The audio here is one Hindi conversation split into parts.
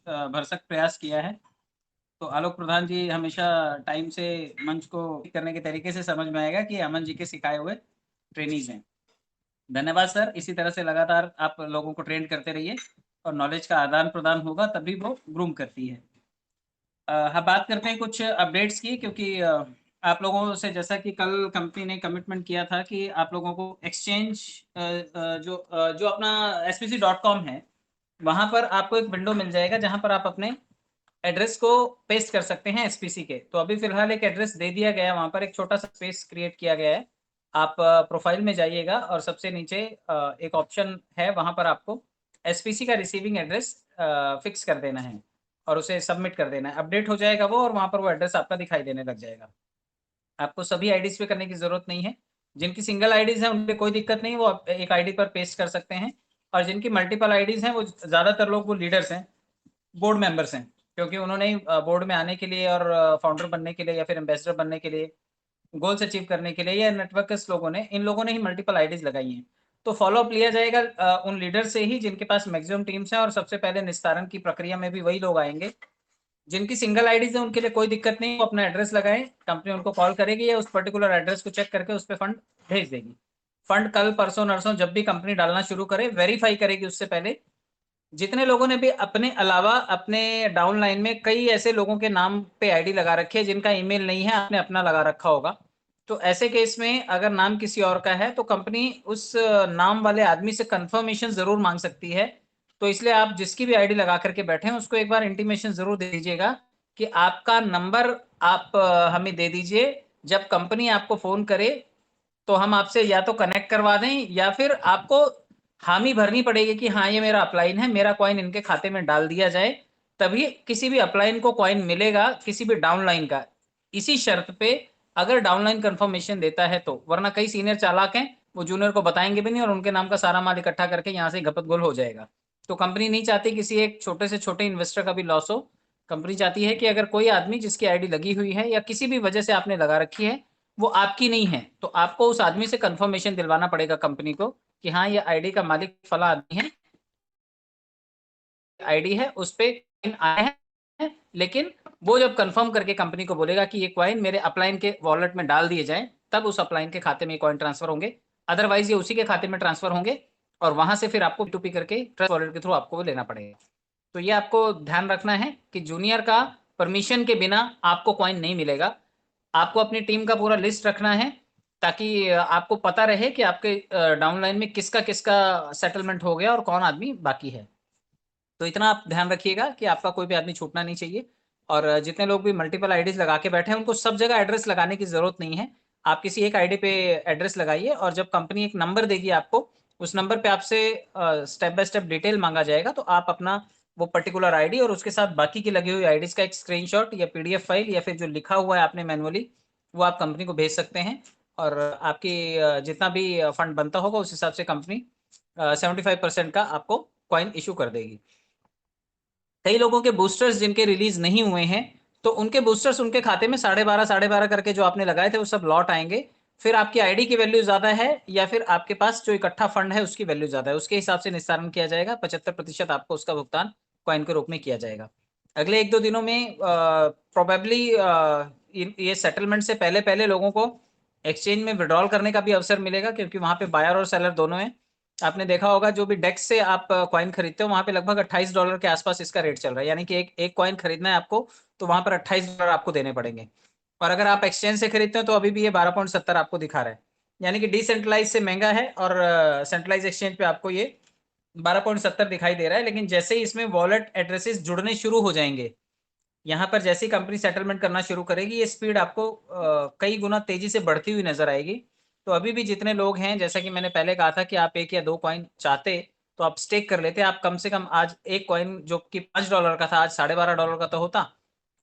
भरसक प्रयास किया है। तो आलोक प्रधान जी हमेशा टाइम से मंच को करने के तरीके से समझ में आएगा कि अमन जी के सिखाए हुए ट्रेनीज हैं। धन्यवाद सर, इसी तरह से लगातार आप लोगों को ट्रेन करते रहिए और नॉलेज का आदान प्रदान होगा तभी वो ग्रूम करती है। हम बात करते हैं कुछ अपडेट्स की, क्योंकि आप लोगों से जैसा कि कल कंपनी ने कमिटमेंट किया था कि आप लोगों को एक्सचेंज जो अपना spc.com है, वहां पर आपको एक विंडो मिल जाएगा जहां पर आप अपने एड्रेस को पेस्ट कर सकते हैं एसपीसी के। तो अभी फिलहाल एक एड्रेस दे दिया गया है, वहां पर एक छोटा सा स्पेस क्रिएट किया गया है। आप प्रोफाइल में जाइएगा और सबसे नीचे एक ऑप्शन है, वहां पर आपको एसपीसी का रिसीविंग एड्रेस फिक्स कर देना है और उसे सबमिट कर देना है। अपडेट हो जाएगा वो और वहां पर वो एड्रेस आपका दिखाई देने लग जाएगा। आपको सभी आईडीज पे करने की जरूरत नहीं है। जिनकी सिंगल आईडीज है उनपे कोई दिक्कत नहीं, वो एक आईडी पर पेस्ट कर सकते हैं। और जिनकी मल्टीपल आईडीज हैं, वो ज्यादातर लोग वो लीडर्स हैं, बोर्ड मेंबर्स हैं, क्योंकि उन्होंने ही बोर्ड में आने के लिए और फाउंडर बनने के लिए या फिर एम्बेसडर बनने के लिए, गोल्स अचीव करने के लिए, या नेटवर्कर्स लोगों ने, इन लोगों ने ही मल्टीपल आईडीज लगाई हैं। तो फॉलोअप लिया जाएगा उन लीडर से ही जिनके पास मैक्सिमम टीम्स हैं, और सबसे पहले निस्तारण की प्रक्रिया में भी वही लोग आएंगे। जिनकी सिंगल आईडीज है उनके लिए कोई दिक्कत नहीं, वो अपना एड्रेस लगाएं, कंपनी उनको कॉल करेगी या उस पर्टिकुलर एड्रेस को चेक करके उस पर फंड भेज देगी। फंड कल परसों नरसों जब भी कंपनी डालना शुरू करे, वेरीफाई करेगी उससे पहले। जितने लोगों ने भी अपने अलावा अपने डाउनलाइन में कई ऐसे लोगों के नाम पे आईडी लगा रखी है जिनका ईमेल नहीं है, आपने अपना लगा रखा होगा, तो ऐसे केस में अगर नाम किसी और का है तो कंपनी उस नाम वाले आदमी से कंफर्मेशन जरूर मांग सकती है। तो इसलिए आप जिसकी भी आईडी लगा करके बैठे हैं उसको एक बार इंटीमेशन जरूर दे दीजिएगा कि आपका नंबर आप हमें दे दीजिए। जब कंपनी आपको फोन करे तो हम आपसे या तो कनेक्ट करवा दें या फिर आपको हामी भरनी पड़ेगी कि हाँ ये मेरा अपलाइन है, मेरा कॉइन इनके खाते में डाल दिया जाए, तभी किसी भी अपलाइन को कॉइन मिलेगा, किसी भी डाउनलाइन का। इसी शर्त पे अगर डाउनलाइन कंफर्मेशन देता है तो, वरना कई सीनियर चालाक हैं, वो जूनियर को बताएंगे भी नहीं और उनके नाम का सारा माल इकट्ठा करके यहाँ से गपत गोल हो जाएगा। तो कंपनी नहीं चाहती किसी एक छोटे से छोटे इन्वेस्टर का भी लॉस हो। कंपनी चाहती है कि अगर कोई आदमी जिसकी आईडी लगी हुई है या किसी भी वजह से आपने लगा रखी है वो आपकी नहीं है, तो आपको उस आदमी से कंफर्मेशन दिलवाना पड़ेगा कंपनी को कि हाँ ये आईडी का मालिक फला आदमी है, आईडी है उस पे आए हैं। लेकिन वो जब कंफर्म करके कंपनी को बोलेगा कि ये कॉइन मेरे अपलाइन के वॉलेट में डाल दिए जाएं, तब उस अपलाइन के खाते में कॉइन ट्रांसफर होंगे, अदरवाइज ये उसी के खाते में ट्रांसफर होंगे और वहां से फिर आपको P2P करके ट्रस्ट वॉलेट के थ्रू आपको वो लेना पड़ेगा। तो ये आपको ध्यान रखना है कि जूनियर का परमिशन के बिना आपको कॉइन नहीं मिलेगा। आपको अपनी टीम का पूरा लिस्ट रखना है ताकि आपको पता रहे कि आपके डाउनलाइन में किसका किसका सेटलमेंट हो गया और कौन आदमी बाकी है। तो इतना आप ध्यान रखिएगा कि आपका कोई भी आदमी छूटना नहीं चाहिए। और जितने लोग भी मल्टीपल आईडीज लगा के बैठे हैं उनको सब जगह एड्रेस लगाने की जरूरत नहीं है। आप किसी एक आईडी पे एड्रेस लगाइए और जब कंपनी एक नंबर देगी आपको, उस नंबर पे आपसे स्टेप बाय स्टेप डिटेल मांगा जाएगा, तो आप अपना वो पर्टिकुलर आईडी और उसके साथ बाकी की लगी हुई आईडीज का एक स्क्रीनशॉट या पीडीएफ फाइल या फिर जो लिखा हुआ है आपने मैनुअली, वो आप कंपनी को भेज सकते हैं। और आपकी जितना भी फंड बनता होगा उस हिसाब से कंपनी 75% का आपको कॉइन इशू कर देगी। कई लोगों के बूस्टर्स जिनके रिलीज नहीं हुए हैं, तो उनके बूस्टर्स उनके खाते में 12.5 करके जो आपने लगाए थे वो सब लौट आएंगे। फिर आपकी आईडी की वैल्यू ज्यादा है या फिर आपके पास जो इकट्ठा फंड है उसकी वैल्यू ज्यादा है, उसके हिसाब से निस्तारण किया जाएगा। 75% आपको उसका भुगतान कॉइन के रूप में किया जाएगा। अगले 1-2 दिनों में प्रोबेबली ये सेटलमेंट से पहले पहले लोगों को एक्सचेंज में विड्रॉल करने का भी अवसर मिलेगा, क्योंकि वहां पे बायर और सेलर दोनों हैं। आपने देखा होगा जो भी डेक्स से आप कॉइन खरीदते हो वहां पे लगभग $28 के आसपास इसका रेट चल रहा है, यानी कि एक एक कॉइन खरीदना है आपको तो वहां पर $28 आपको देने पड़ेंगे। और अगर आप एक्सचेंज से खरीदते हो तो अभी भी ये 12.70 आपको दिखा रहा है, यानी कि डिसेंट्रलाइज से महंगा है और सेंट्रलाइज एक्सचेंज पे आपको ये 12.70 दिखाई दे रहा है। लेकिन जैसे ही इसमें वॉलेट एड्रेसेस जुड़ने शुरू हो जाएंगे, यहाँ पर जैसी कंपनी सेटलमेंट करना शुरू करेगी, ये स्पीड आपको कई गुना तेजी से बढ़ती हुई नजर आएगी। तो अभी भी जितने लोग हैं, जैसा कि मैंने पहले कहा था कि आप 1 या 2 कॉइन चाहते तो आप स्टेक कर लेते, आप कम से कम आज एक कॉइन जो कि $5 का था आज $12.5 का तो होता।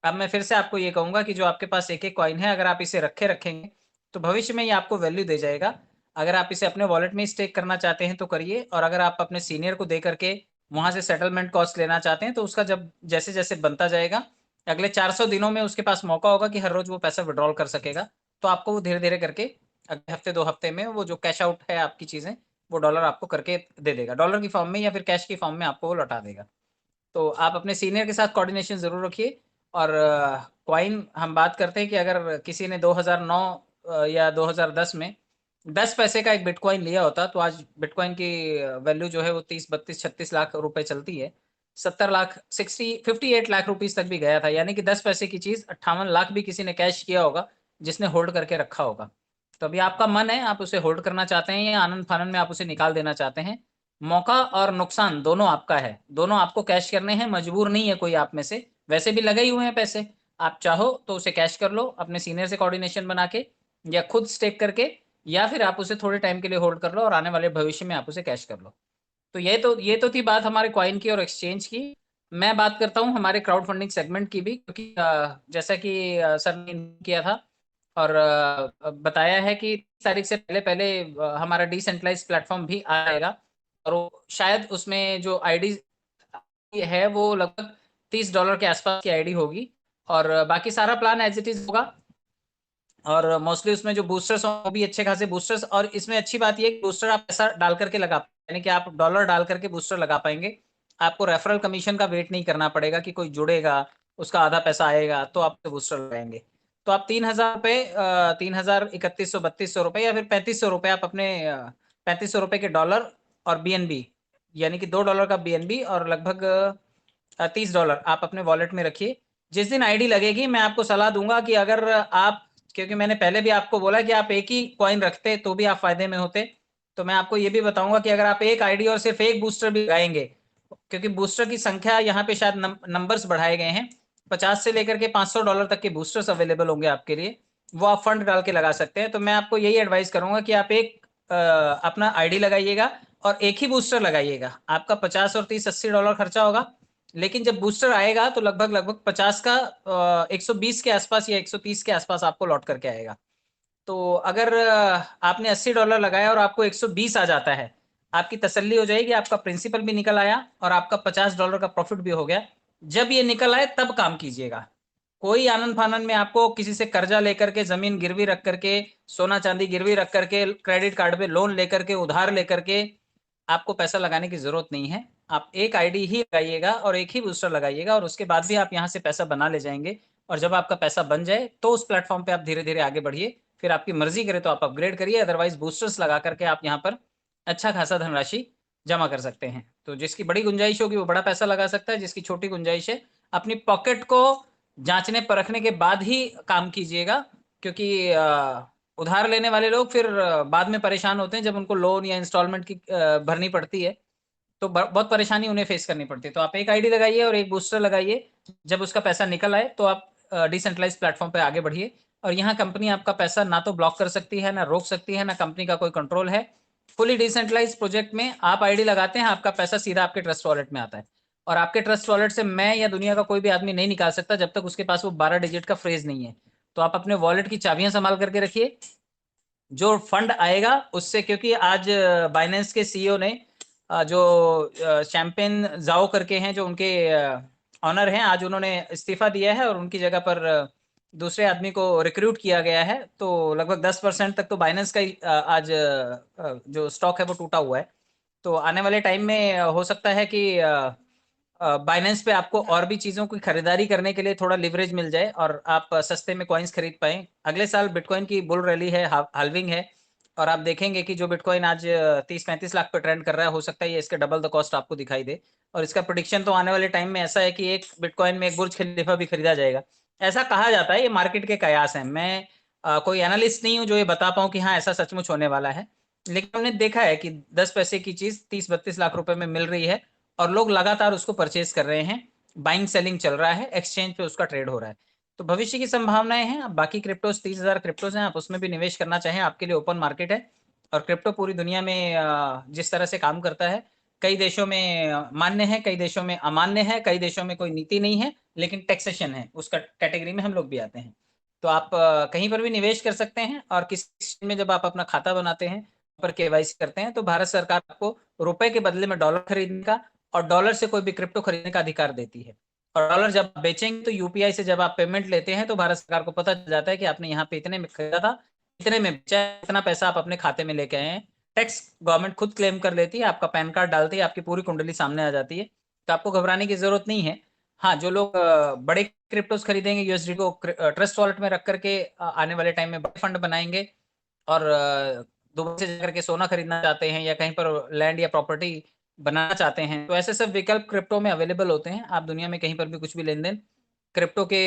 अब मैं फिर से आपको ये कहूंगा कि जो आपके पास एक एक कॉइन है, अगर आप इसे रखेंगे तो भविष्य में ये आपको वैल्यू दे जाएगा। अगर आप इसे अपने वॉलेट में स्टेक करना चाहते हैं तो करिए, और अगर आप अपने सीनियर को दे करके वहां से सेटलमेंट कॉस्ट लेना चाहते हैं तो उसका जब जैसे जैसे बनता जाएगा, अगले 400 दिनों में उसके पास मौका होगा कि हर रोज वो पैसा विड्रॉल कर सकेगा। तो आपको वो धीरे धीरे करके अगले हफ्ते 2 हफ्ते में वो जो कैश आउट है आपकी चीजें, वो डॉलर आपको करके दे देगा, डॉलर की फॉर्म में या फिर कैश की फॉर्म में आपको वो लौटा देगा। तो आप अपने सीनियर के साथ कोऑर्डिनेशन ज़रूर रखिए। और कॉइन हम बात करते हैं कि अगर किसी ने 2009 या 2010 में 10 पैसे का एक बिटकॉइन लिया होता, तो आज बिटकॉइन की वैल्यू जो है वो 30, 32, 36 लाख रुपए चलती है। 70 लाख 58 लाख रुपीस तक भी गया था, यानी कि 10 पैसे की चीज़ 58 लाख भी किसी ने कैश किया होगा, जिसने होल्ड करके रखा होगा। तो अभी आपका मन है, आप उसे होल्ड करना चाहते हैं या आनंद फानन में आप उसे निकाल देना चाहते हैं। मौका और नुकसान दोनों आपका है, दोनों आपको कैश करने हैं, मजबूर नहीं है कोई आप में से। वैसे भी लगे ही हुए हैं पैसे, आप चाहो तो उसे कैश कर लो अपने सीनियर से कोऑर्डिनेशन बना के, या खुद स्टेक करके, या फिर आप उसे थोड़े टाइम के लिए होल्ड कर लो और आने वाले भविष्य में आप उसे कैश कर लो। तो ये तो थी बात हमारे कॉइन की और एक्सचेंज की। मैं बात करता हूँ हमारे क्राउड फंडिंग सेगमेंट की भी, क्योंकि जैसा कि सर ने किया था और बताया है कि 30 तारीख से पहले पहले हमारा डिसेंट्रलाइज प्लेटफॉर्म भी आएगा, और शायद उसमें जो आईडी है वो लगभग $30 के आसपास की आईडी होगी, और बाकी सारा प्लान एज इट इज होगा। और मोस्टली उसमें जो बूस्टर्स हों वो भी अच्छे खासे बूस्टर्स, और इसमें अच्छी बात ये कि बूस्टर आप पैसा डाल करके लगा, यानी कि आप डॉलर डाल करके बूस्टर लगा पाएंगे। आपको रेफरल कमीशन का वेट नहीं करना पड़ेगा कि कोई जुड़ेगा, उसका आधा पैसा आएगा तो आप बूस्टर लगाएंगे। तो आप 3,000 रुपये, 3,000, 3,100, 3,200 रुपये या फिर 3,500 रुपये आप अपने 3,500 रुपये के डॉलर और बीएनबी, यानी कि $2 का बीएनबी और लगभग $30 आप अपने वॉलेट में रखिए। जिस दिन आईडी लगेगी मैं आपको सलाह दूंगा कि अगर आप, क्योंकि मैंने पहले भी आपको बोला कि आप एक ही कॉइन रखते तो भी आप फायदे में होते, तो मैं आपको ये भी बताऊंगा कि अगर आप एक आईडी और सिर्फ एक बूस्टर भी लगाएंगे, क्योंकि बूस्टर की संख्या यहाँ पे शायद नंबर्स बढ़ाए गए हैं, 50 से लेकर के $500 तक के बूस्टर्स अवेलेबल होंगे आपके लिए, वो आप फंड डाल के लगा सकते हैं। तो मैं आपको यही एडवाइस करूंगा कि आप एक अपना आईडी लगाइएगा और एक ही बूस्टर लगाइएगा। आपका 50 और 30, $80 खर्चा होगा, लेकिन जब बूस्टर आएगा तो लगभग लगभग 50 का 120 के आसपास या 130 के आसपास आपको लौट करके आएगा। तो अगर आपने $80 लगाया और आपको 120 आ जाता है, आपकी तसल्ली हो जाएगी, आपका प्रिंसिपल भी निकल आया और आपका $50 का प्रॉफिट भी हो गया। जब ये निकल आए तब काम कीजिएगा। कोई आनंद फानन में आपको किसी से कर्जा लेकर के, जमीन गिरवी रख करके, सोना चांदी गिरवी रख करके, क्रेडिट कार्ड पे लोन लेकर के, उधार लेकर के आपको पैसा लगाने की जरूरत नहीं है। आप एक आईडी ही लगाइएगा और एक ही बूस्टर लगाइएगा, और उसके बाद भी आप यहाँ से पैसा बना ले जाएंगे। और जब आपका पैसा बन जाए तो उस प्लेटफॉर्म पे आप धीरे धीरे आगे बढ़िए, फिर आपकी मर्जी करे तो आप अपग्रेड करिए, अदरवाइज बूस्टर्स लगा करके आप यहाँ पर अच्छा खासा धनराशि जमा कर सकते हैं। तो जिसकी बड़ी गुंजाइश होगी वो बड़ा पैसा लगा सकता है, जिसकी छोटी गुंजाइश है अपनी पॉकेट को जांचने परखने के बाद ही काम कीजिएगा, क्योंकि उधार लेने वाले लोग फिर बाद में परेशान होते हैं जब उनको लोन या इंस्टॉलमेंट की भरनी पड़ती है, तो बहुत परेशानी उन्हें फेस करनी पड़ती है। तो आप एक आईडी लगाइए और एक बूस्टर लगाइए, जब उसका पैसा निकल आए तो आप डिसेंट्रलाइज प्लेटफॉर्म पे आगे बढ़िए। और यहाँ कंपनी आपका पैसा ना तो ब्लॉक कर सकती है, ना रोक सकती है, ना कंपनी का कोई कंट्रोल है। फुली डिसेंट्रलाइज प्रोजेक्ट में आप आईडी लगाते हैं, आपका पैसा सीधा आपके ट्रस्ट वॉलेट में आता है, और आपके ट्रस्ट वॉलेट से मैं या दुनिया का कोई भी आदमी नहीं निकाल सकता जब तक उसके पास वो 12 डिजिट का फ्रेज नहीं है। तो आप अपने वॉलेट की चाबियां संभाल करके रखिए, जो फंड आएगा उससे, क्योंकि आज बाइनेंस के सीईओ ने जो चैंपियन जाओ करके हैं, जो उनके ऑनर हैं, आज उन्होंने इस्तीफा दिया है और उनकी जगह पर दूसरे आदमी को रिक्रूट किया गया है। तो लगभग 10% तक तो बाइनेंस का ही आज जो स्टॉक है वो टूटा हुआ है। तो आने वाले टाइम में हो सकता है कि बाइनेंस पे आपको और भी चीज़ों की खरीदारी करने के लिए थोड़ा लिवरेज मिल जाए और आप सस्ते में कॉइन्स खरीद पाएं। अगले साल बिटकॉइन की बुल रैली है, हाल्विंग है, और आप देखेंगे कि जो बिटकॉइन आज 30-35 लाख पे ट्रेंड कर रहा है, हो सकता है ये इसके डबल द कॉस्ट आपको दिखाई दे। और इसका प्रोडिक्शन तो आने वाले टाइम में ऐसा है कि एक बिटकॉइन में एक बुर्ज खलीफा भी खरीदा जाएगा, ऐसा कहा जाता है। ये मार्केट के कयास हैं, मैं कोई एनालिस्ट नहीं हूँ जो ये बता पाऊँ कि हाँ ऐसा सचमुच होने वाला है, लेकिन हमने देखा है कि 10 पैसे की चीज 30-32 लाख रुपए में मिल रही है और लोग लगातार उसको परचेज कर रहे हैं, बाइंग सेलिंग चल रहा है, एक्सचेंज पे उसका ट्रेड हो रहा है। तो भविष्य की संभावनाएं हैं। अब बाकी क्रिप्टोस 30,000 क्रिप्टोस हैं, आप उसमें भी निवेश करना चाहें आपके लिए ओपन मार्केट है। और क्रिप्टो पूरी दुनिया में जिस तरह से काम करता है, कई देशों में मान्य है, कई देशों में अमान्य है, कई देशों में कोई नीति नहीं है, लेकिन टैक्सेशन है, उसका कैटेगरी में हम लोग भी आते हैं। तो आप कहीं पर भी निवेश कर सकते हैं, और किसी में जब आप अपना खाता बनाते हैं पर केवाईसी करते हैं तो भारत सरकार आपको रुपए के बदले में डॉलर खरीदने का और डॉलर से कोई भी क्रिप्टो खरीदने का अधिकार देती है। और डॉलर जब आप बेचेंगे तो यूपीआई से जब आप पेमेंट लेते हैं तो भारत सरकार को पता चल जाता है कि आपने यहाँ पे इतने में खरीदा था, इतने में बेचा, इतना पैसा आप अपने खाते में लेके आए हैं। टैक्स गवर्नमेंट खुद क्लेम कर लेती है, आपका पैन कार्ड डालती है, आपकी पूरी कुंडली सामने आ जाती है। तो आपको घबराने की जरूरत नहीं है। हाँ, जो लोग बड़े क्रिप्टोस खरीदेंगे यूएसडी को ट्रस्ट वॉलेट में रख करके आने वाले टाइम में बड़े फंड बनाएंगे, और दुबई से जाकर के सोना खरीदना चाहते हैं या कहीं पर लैंड या प्रॉपर्टी बनाना चाहते हैं, तो ऐसे सब विकल्प क्रिप्टो में अवेलेबल होते हैं। आप दुनिया में कहीं पर भी कुछ भी लेन देन क्रिप्टो के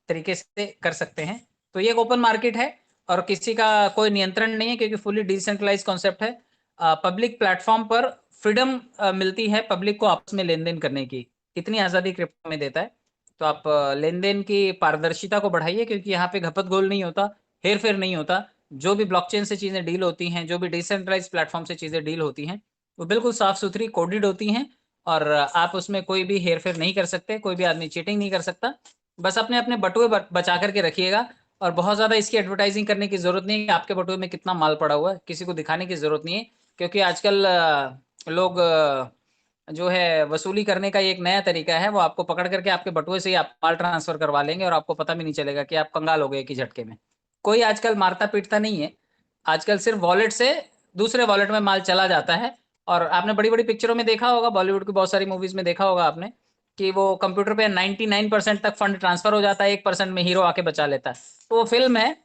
तरीके से कर सकते हैं। तो ये एक ओपन मार्केट है और किसी का कोई नियंत्रण नहीं है, क्योंकि फुली डिसेंट्रलाइज कॉन्सेप्ट है। पब्लिक प्लेटफॉर्म पर फ्रीडम मिलती है पब्लिक को आपस में लेन देन करने की, इतनी आज़ादी क्रिप्टो में देता है। तो आप लेन देन की पारदर्शिता को बढ़ाइए, क्योंकि यहाँ पे घपत गोल नहीं होता, हेर फेर नहीं होता। जो भी ब्लॉकचेन से चीज़ें डील होती हैं, जो भी डिसेंट्रलाइज प्लेटफॉर्म से चीज़ें डील होती हैं, वो बिल्कुल साफ सुथरी कोडेड होती हैं, और आप उसमें कोई भी हेर फेर नहीं कर सकते, कोई भी आदमी चीटिंग नहीं कर सकता। बस अपने अपने बटुए बचा करके रखिएगा, और बहुत ज़्यादा इसकी एडवर्टाइजिंग करने की ज़रूरत नहीं है कि आपके बटुए में कितना माल पड़ा हुआ है, किसी को दिखाने की ज़रूरत नहीं है। क्योंकि आजकल लोग जो है वसूली करने का एक नया तरीका है, वो आपको पकड़ करके आपके बटुए से ही आप माल ट्रांसफर करवा लेंगे, और आपको पता भी नहीं चलेगा कि आप कंगाल हो गए एक ही झटके में। कोई आजकल मारता पीटता नहीं है, आजकल सिर्फ वॉलेट से दूसरे वॉलेट में माल चला जाता है। और आपने बड़ी बड़ी पिक्चरों में देखा होगा, बॉलीवुड की बहुत सारी मूवीज में देखा होगा आपने, कि वो कंप्यूटर पे 99% तक फंड ट्रांसफर हो जाता है, 1% में हीरो आके बचा लेता है। तो वो फिल्म है,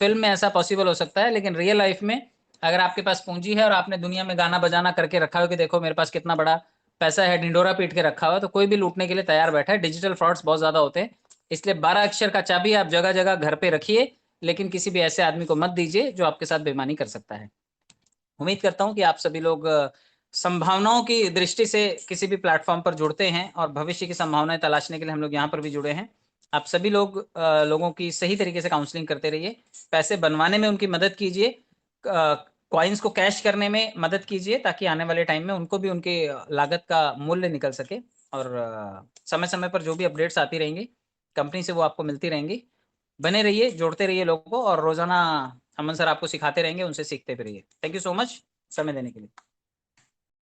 फिल्म में ऐसा पॉसिबल हो सकता है, लेकिन रियल लाइफ में अगर आपके पास पूंजी है और आपने दुनिया में गाना बजाना करके रखा हो कि देखो मेरे पास कितना बड़ा पैसा है, ढिंडोरा पीट के रखा हुआ है, तो कोई भी लूटने के लिए तैयार बैठा है। डिजिटल फ्रॉड्स बहुत ज्यादा होते हैं, इसलिए 12 अक्षर का चाबी आप जगह जगह घर पे रखिए, लेकिन किसी भी ऐसे आदमी को मत दीजिए जो आपके साथ बेईमानी कर सकता है। उम्मीद करता हूं कि आप सभी लोग संभावनाओं की दृष्टि से किसी भी प्लेटफॉर्म पर जुड़ते हैं, और भविष्य की संभावनाएं तलाशने के लिए हम लोग यहाँ पर भी जुड़े हैं। आप सभी लोग लोगों की सही तरीके से काउंसलिंग करते रहिए, पैसे बनवाने में उनकी मदद कीजिए, कॉइन्स को कैश करने में मदद कीजिए, ताकि आने वाले टाइम में उनको भी उनके लागत का मूल्य निकल सके। और समय समय पर जो भी अपडेट्स आती रहेंगी कंपनी से, वो आपको मिलती रहेंगी। बने रहिए, जोड़ते रहिए लोगों को, और रोजाना अमन सर आपको सिखाते रहेंगे, उनसे सीखते भी रहिए। थैंक यू सो मच समय देने के लिए।